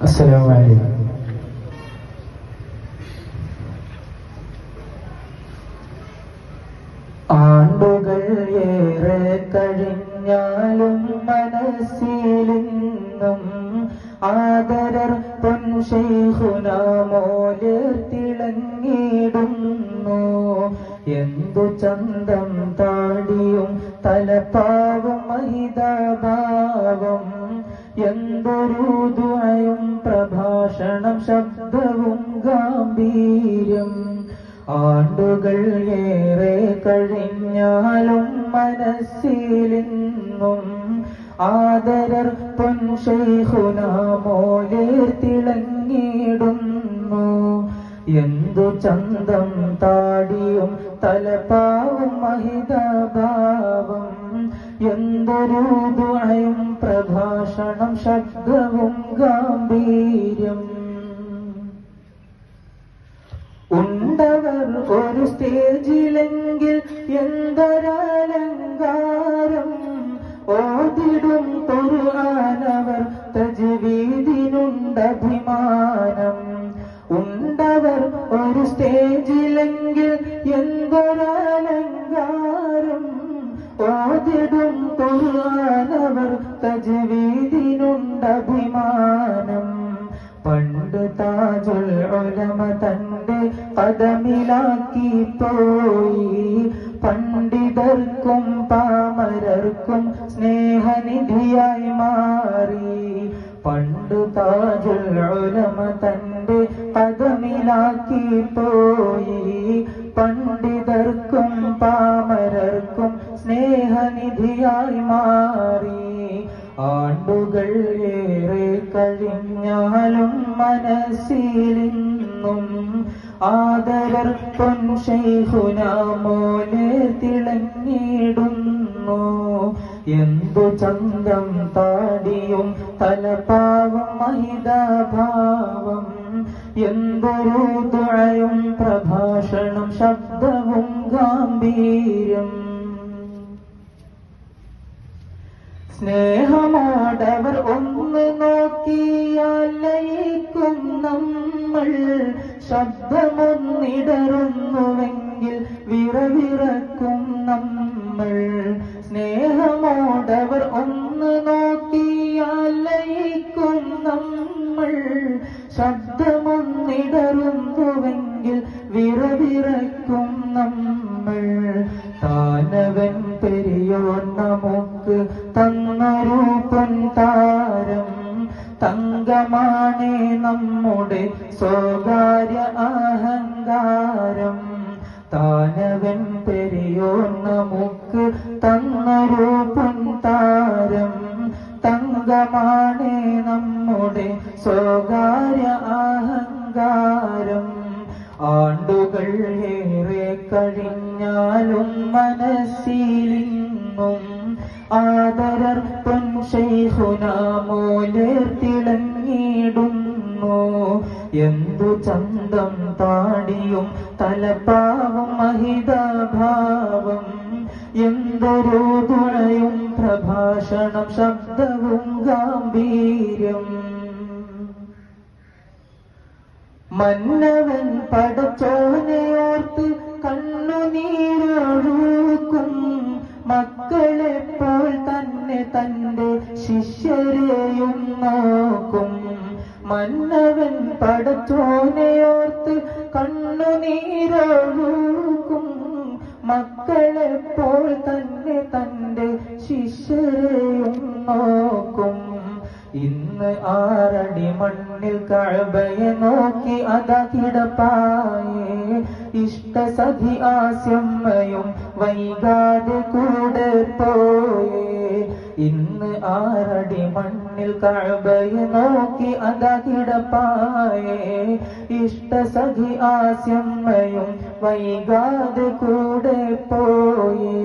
അസ്സലാമു അലൈക്കും. ആണ്ടുകൾ ഏറെ കഴിഞ്ഞാലും മനസ്സിലിന്നും ആദരർ പൊൻശൈഖുന മോലിർ തിളങ്ങിടുന്നു. എന്തു ചന്തം താടിയും തലപ്പാവും മഹിതഭാവം, എന്തൊരു ദുആയും പ്രഭാഷണം ശബ്ദവും ഗാംഭീര്യം. ആണ്ടുകൾ ഏറെ കഴിഞ്ഞാലും മനസ്സിലിന്നും ആദരർ പൊൻശൈഖുന മോലിർ തിളങ്ങിടുന്നു. എന്തു ചന്തം താടിയും തലപ്പാവും മഹിതഭാവം, എന്തൊരു ദുആയും പ്രഭാഷണം ശബ്ദവും ഗാംഭീര്യം. ഉണ്ടവർ ഒരു സ്റ്റേജിലെങ്കിൽ എന്തൊരലങ്കാരം, ഓതിടും ഖുർആനവർ തജ്വീദിനുണ്ടഭിമാനം. ഉണ്ടവർ ഒരു സ്റ്റേജിലെങ്കിൽ എന്തൊരലങ്കാരം, ഓതിടും ഖുർആനവർ തജ്വീദിനുണ്ടഭിമാനം. പണ്ട് താജുൽ ഉലമ തന്റെ കദമിലാക്കി പോയി, പണ്ഡിതർക്കും പാമരർക്കും സ്നേഹനിധിയായി മാറി. പണ്ട് താജുൽ ഉലമ തന്റെ കദമിലാക്കി പോയി, പണ്ഡിതർക്കും പാമരർക്കും സ്നേഹനിധിയായി മാറി. ആണ്ടുകൾ ഏറെ കഴിഞ്ഞാലും മനസ്സിലിന്നും ആദരർ പൊൻശൈഖുന മോലിർ തിളങ്ങിടുന്നു. എന്തു ചന്തം താടിയും തലപ്പാവും മഹിതഭാവം, എന്തൊരു ദുആയും പ്രഭാഷണം ശബ്ദവും ഗാംഭീര്യം. സ്നേഹമോടവർ ഒന്ന് നോക്കിയാൽ ലയിക്കും നമ്മൾ, ശബ്ദമൊന്നിടറുന്നുവെങ്കിൽ വിറവിറക്കും നമ്മൾ. സ്നേഹമോടവർ ഒന്ന് നോക്കിയാൽ ലയിക്കും നമ്മൾ, ശബ്ദമൊന്നിടറുന്നുവെങ്കിൽ വിറവിറക്കും നമ്മൾ. താനവൻ പെരിയോൻ നമുക്ക് തന്നൊരു പൊൻതാരം, തങ്കമാണേ നമ്മുടെ സ്വകാര്യ അഹങ്കാരം. താനവൻ പെരിയോൻ നമുക്ക് തന്നൊരു പൊൻതാരം, തങ്കമാണേ നമ്മുടെ സ്വകാര്യ അഹങ്കാരം. ആണ്ടുകൾ ഏറെ കഴിഞ്ഞാലും മനസ്സിലിന്നും ആദരർ പൊൻശൈഖുന മോലിർ തിളങ്ങിടുന്നു. എന്തു ചന്തം താടിയും തലപ്പാവും മഹിതഭാവം, എന്തൊരു ദുആയും പ്രഭാഷണം ശബ്ദവും ഗാംഭീര്യം. മന്നവൻ പടച്ചോനെയോർത്ത് കണ്ണുനീരൊഴുക്കും, മക്കളെപ്പോൾ തന്നെ തന്റെ ശിഷ്യരെയും നോക്കും. മന്നവൻ പടച്ചോനെയോർത്ത് കണ്ണുനീരൊഴുക്കും, മക്കളെപ്പോൾ തന്നെ തന്റെ ശിഷ്യരെയും നോക്കും. ഇന്ന് ആറടി മണ്ണിൽ കഅബയെ നോക്കി അതാ കിടപ്പായേ, ഇഷ്ടസഖി ആസ്യമ്മയും വൈകാതെ കൂടെ പോയേ. ഇന്ന് ആറടി മണ്ണിൽ കഅബയെ നോക്കി അതാ കിടപ്പായേ, ഇഷ്ടസഖി ആസ്യമ്മയും വൈകാതെ കൂടെ പോയേ.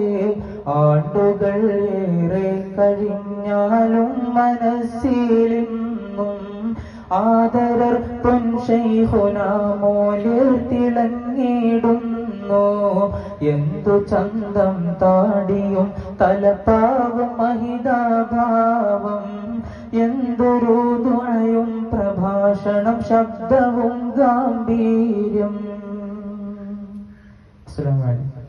ആണ്ടുകൾ ഏറെ കഴിഞ്ഞാലും മനസ്സിലിന്നും ആദരർ പൊൻശൈഖുന മോലിർ തിളങ്ങിടുന്നു. എന്തു ചന്തം താടിയും തലപ്പാവും മഹിതഭാവം, എന്തൊരു ദുആയും പ്രഭാ ഭാഷണം ശബ്ദവും ഗാംഭീര്യം. അസ്സലാമു അലൈക്കും.